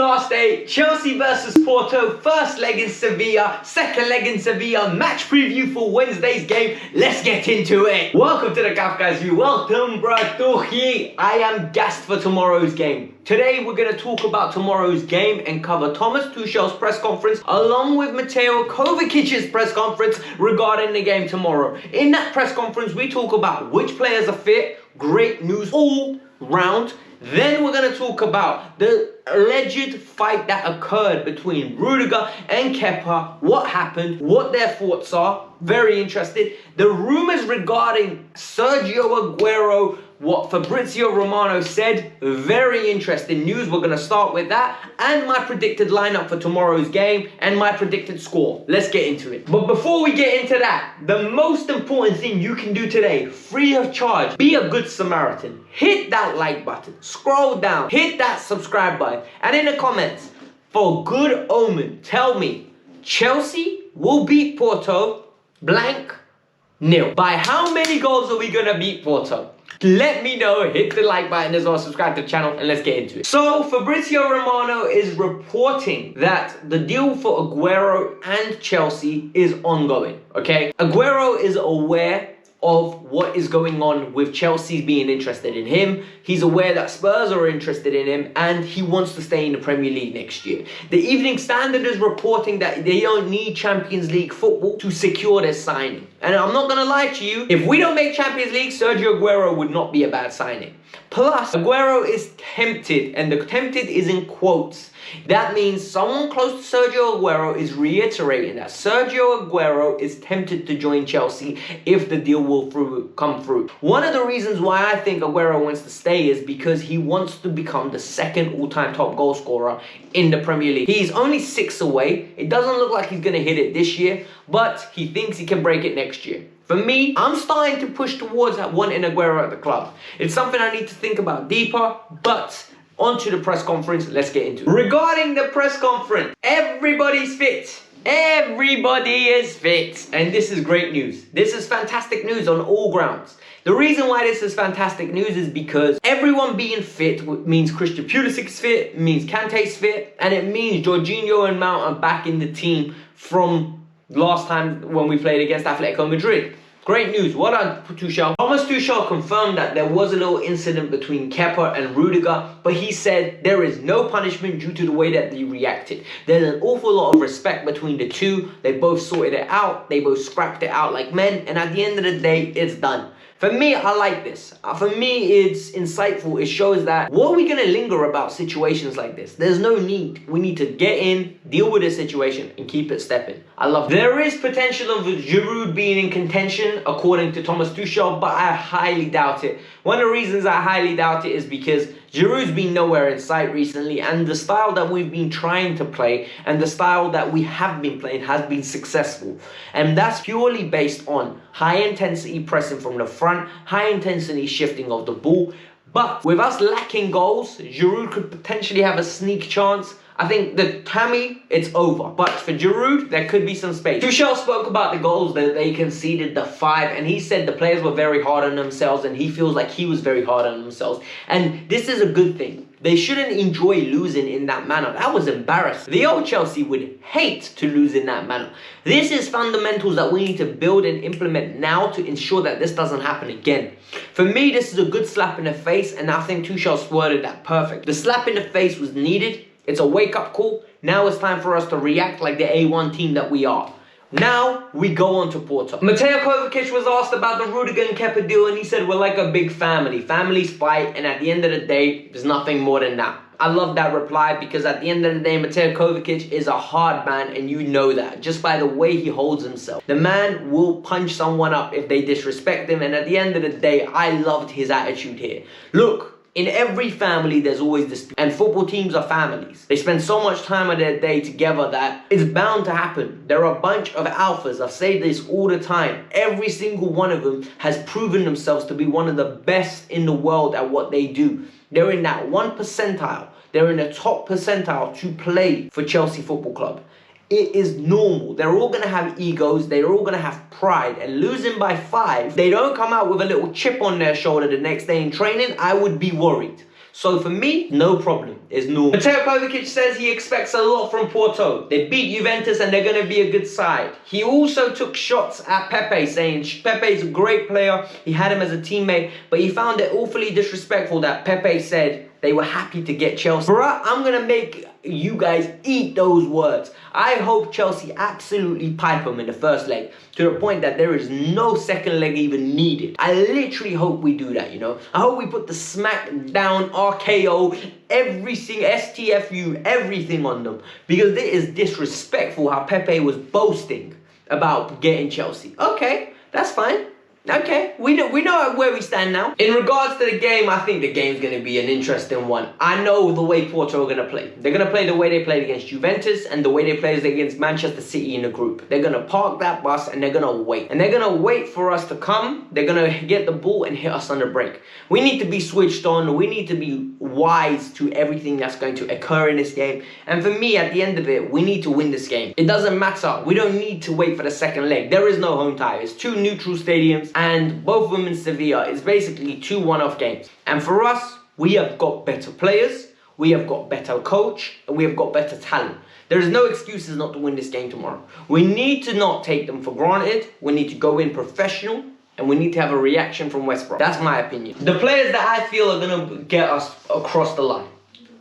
last day, Chelsea versus Porto, first leg in Sevilla, second leg in Sevilla, match preview for Wednesday's game. Let's get into it. Welcome to the Kavkas View. Welcome, bratuchi. I am gassed for tomorrow's game. Today we're going to talk about tomorrow's game and cover Thomas Tuchel's press conference along with Mateo Kovacic's press conference regarding the game tomorrow. In that press conference we talk about which players are fit, great news all round. Then we're going to talk about the alleged fight that occurred between Rudiger and Kepa, what happened, what their thoughts are, very interested. The rumours regarding Sergio Aguero, what Fabrizio Romano said, very interesting news. We're going to start with that and my predicted lineup for tomorrow's game and my predicted score. Let's get into it. But before we get into that, the most important thing you can do today, free of charge, be a good Samaritan. Hit that like button, scroll down, hit that subscribe button, and in the comments, for good omen, tell me, Chelsea will beat Porto blank nil. By how many goals are we going to beat Porto? Let me know, hit the like button as well, subscribe to the channel, and let's get into it. So, Fabrizio Romano is reporting that the deal for Aguero and Chelsea is ongoing, okay? Aguero is aware of what is going on with Chelsea being interested in him. He's aware that Spurs are interested in him and he wants to stay in the Premier League next year. The Evening Standard is reporting that they don't need Champions League football to secure their signing. And I'm not going to lie to you, if we don't make Champions League, Sergio Aguero would not be a bad signing. Plus, Aguero is tempted, and the tempted is in quotes. That means someone close to Sergio Aguero is reiterating that Sergio Aguero is tempted to join Chelsea if the deal will come through. One of the reasons why I think Aguero wants to stay is because he wants to become the second all-time top goal scorer in the Premier League. He's only 6 away. It doesn't look like he's going to hit it this year, but he thinks he can break it next year. For me, I'm starting to push towards wanting Aguero at the club. It's something I need to think about deeper, but onto the press conference, let's get into it. Regarding the press conference, everybody's fit. Everybody is fit. And this is great news. This is fantastic news on all grounds. The reason why this is fantastic news is because everyone being fit means Christian Pulisic's fit, means Kante's fit, and it means Jorginho and Mount are back in the team from last time when we played against Atletico Madrid. Great news. Well done, Tuchel. Thomas Tuchel confirmed that there was a little incident between Kepa and Rudiger, but he said there is no punishment due to the way that they reacted. There's an awful lot of respect between the two. They both sorted it out. They both scrapped it out like men, and at the end of the day, it's done. For me, I like this. For me, it's insightful. It shows that what are we going to linger about situations like this? There's no need. We need to get in, deal with the situation, and keep it stepping. I love it. There is potential of Giroud being in contention, according to Thomas Tuchel, but I highly doubt it. One of the reasons I highly doubt it is because Giroud's been nowhere in sight recently, and the style that we've been trying to play and the style that we have been playing has been successful. And that's purely based on high intensity pressing from the front, high intensity shifting of the ball. But with us lacking goals, Giroud could potentially have a sneak chance. I think the Tammy, it's over. But for Giroud, there could be some space. Tuchel spoke about the goals that they conceded, the 5, and he said the players were very hard on themselves, and he feels like he was very hard on themselves. And this is a good thing. They shouldn't enjoy losing in that manner. That was embarrassing. The old Chelsea would hate to lose in that manner. This is fundamentals that we need to build and implement now to ensure that this doesn't happen again. For me, this is a good slap in the face, and I think Tuchel worded that perfect. The slap in the face was needed. It's a wake-up call. Now it's time for us to react like the A1 team that we are. Now we go on to Porto. Mateo Kovacic was asked about the Rudiger and Kepa deal, and he said we're like a big family. Families fight, and at the end of the day, there's nothing more than that. I love that reply because at the end of the day, Mateo Kovacic is a hard man, and you know that just by the way he holds himself. The man will punch someone up if they disrespect him, and at the end of the day, I loved his attitude here. Look, in every family, there's always dispute. And football teams are families. They spend so much time of their day together that it's bound to happen. There are a bunch of alphas. I say this all the time. Every single one of them has proven themselves to be one of the best in the world at what they do. They're in that 1 percentile. They're in the top percentile to play for Chelsea Football Club. It is normal. They're all going to have egos. They're all going to have pride. And losing by 5, they don't come out with a little chip on their shoulder the next day in training, I would be worried. So for me, no problem. It's normal. Mateo Kovacic says he expects a lot from Porto. They beat Juventus and they're going to be a good side. He also took shots at Pepe, saying Pepe's a great player. He had him as a teammate, but he found it awfully disrespectful that Pepe said they were happy to get Chelsea. Bruh, I'm going to make you guys eat those words. I hope Chelsea absolutely pipe them in the first leg to the point that there is no second leg even needed. I literally hope we do that, you know. I hope we put the smack down, RKO, every single STFU, everything on them. Because it is disrespectful how Pepe was boasting about getting Chelsea. Okay, that's fine. Okay, we know where we stand now. In regards to the game, I think the game's going to be an interesting one. I know the way Porto are going to play. They're going to play the way they played against Juventus and the way they played against Manchester City in the group. They're going to park that bus and they're going to wait. And they're going to wait for us to come. They're going to get the ball and hit us on the break. We need to be switched on. We need to be wise to everything that's going to occur in this game. And for me, at the end of it, we need to win this game. It doesn't matter. We don't need to wait for the second leg. There is no home tie. It's two neutral stadiums. And both of them in Sevilla. It's basically two one-off games. And for us, we have got better players, we have got better coach, and we have got better talent. There is no excuses not to win this game tomorrow. We need to not take them for granted. We need to go in professional, and we need to have a reaction from West Brom. That's my opinion. The players that I feel are going to get us across the line.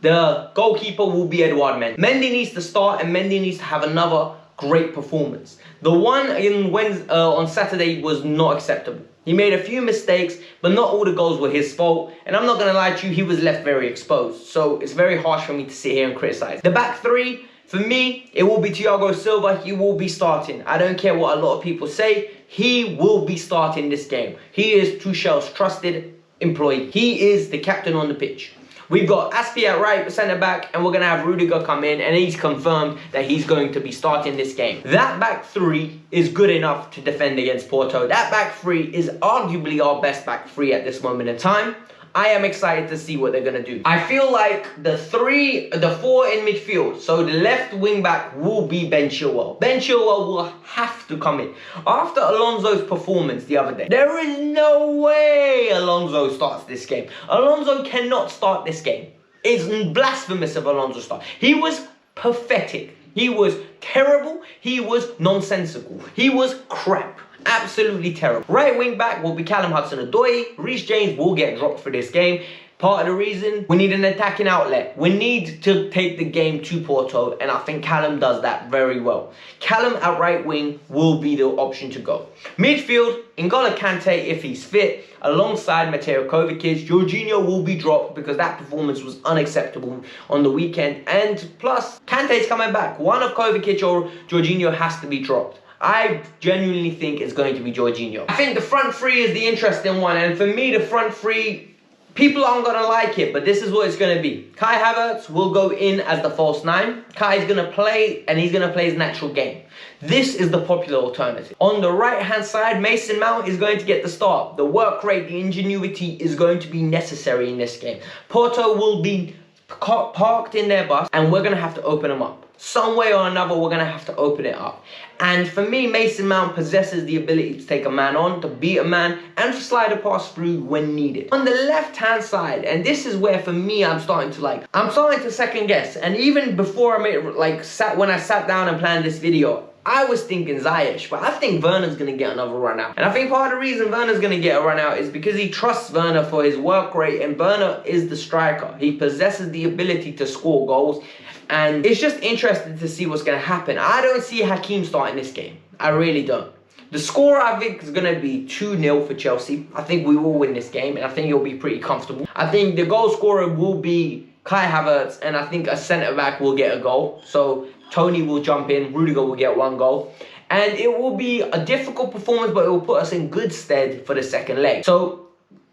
The goalkeeper will be Edouard Mendy. Mendy needs to start, and Mendy needs to have another great performance. The one on Saturday was not acceptable. He made a few mistakes, but not all the goals were his fault. And I'm not going to lie to you, he was left very exposed. So it's very harsh for me to sit here and criticize. The back three, for me, it will be Thiago Silva. He will be starting. I don't care what a lot of people say. He will be starting this game. He is Tuchel's trusted employee. He is the captain on the pitch. We've got Aspi at right centre-back, and we're going to have Rudiger come in, and he's confirmed that he's going to be starting this game. That back three is good enough to defend against Porto. That back three is arguably our best back three at this moment in time. I am excited to see what they're going to do. I feel like the four in midfield, so the left wing back will be Ben Chilwell. Ben Chilwell will have to come in. After Alonso's performance the other day, there is no way Alonso starts this game. Alonso cannot start this game. It's blasphemous if Alonso starts. He was pathetic. He was terrible. He was nonsensical. He was crap. Absolutely terrible. Right wing back will be Callum Hudson-Odoi. Reece James will get dropped for this game. Part of the reason, we need an attacking outlet. We need to take the game to Porto, and I think Callum does that very well. Callum at right wing will be the option to go. Midfield, N'Golo Kante if he's fit, alongside Mateo Kovacic. Jorginho will be dropped because that performance was unacceptable on the weekend. And plus, Kante's coming back. One of Kovacic or Jorginho has to be dropped. I genuinely think it's going to be Jorginho. I think the front three is the interesting one. And for me, the front three, people aren't going to like it, but this is what it's going to be. Kai Havertz will go in as the false nine. Kai's going to play, and he's going to play his natural game. This is the popular alternative. On the right-hand side, Mason Mount is going to get the start. The work rate, the ingenuity is going to be necessary in this game. Porto will be parked in their bus, and we're going to have to open them up. Some way or another, we're going to have to open it up. And for me, Mason Mount possesses the ability to take a man on, to beat a man, and to slide a pass through when needed. On the left-hand side, and this is where for me, I'm starting to second guess. And even before when I sat down and planned this video, I was thinking Ziyech, but I think Werner's going to get another run out. And I think part of the reason Werner's going to get a run out is because he trusts Werner for his work rate, and Werner is the striker. He possesses the ability to score goals. And it's just interesting to see what's going to happen. I don't see Hakim starting this game. I really don't. The score, I think, is going to be 2-0 for Chelsea. I think we will win this game, and I think it'll be pretty comfortable. I think the goal scorer will be Kai Havertz, and I think a centre-back will get a goal. So Tony will jump in, Rudiger will get 1 goal. And it will be a difficult performance, but it will put us in good stead for the second leg. So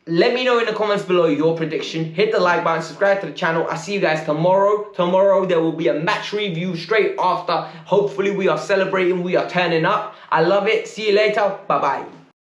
let me know in the comments below your prediction. Hit the like button, subscribe to the channel. I'll see you guys tomorrow. Tomorrow there will be a match review straight after. Hopefully we are celebrating, we are turning up. I love it. See you later. Bye-bye.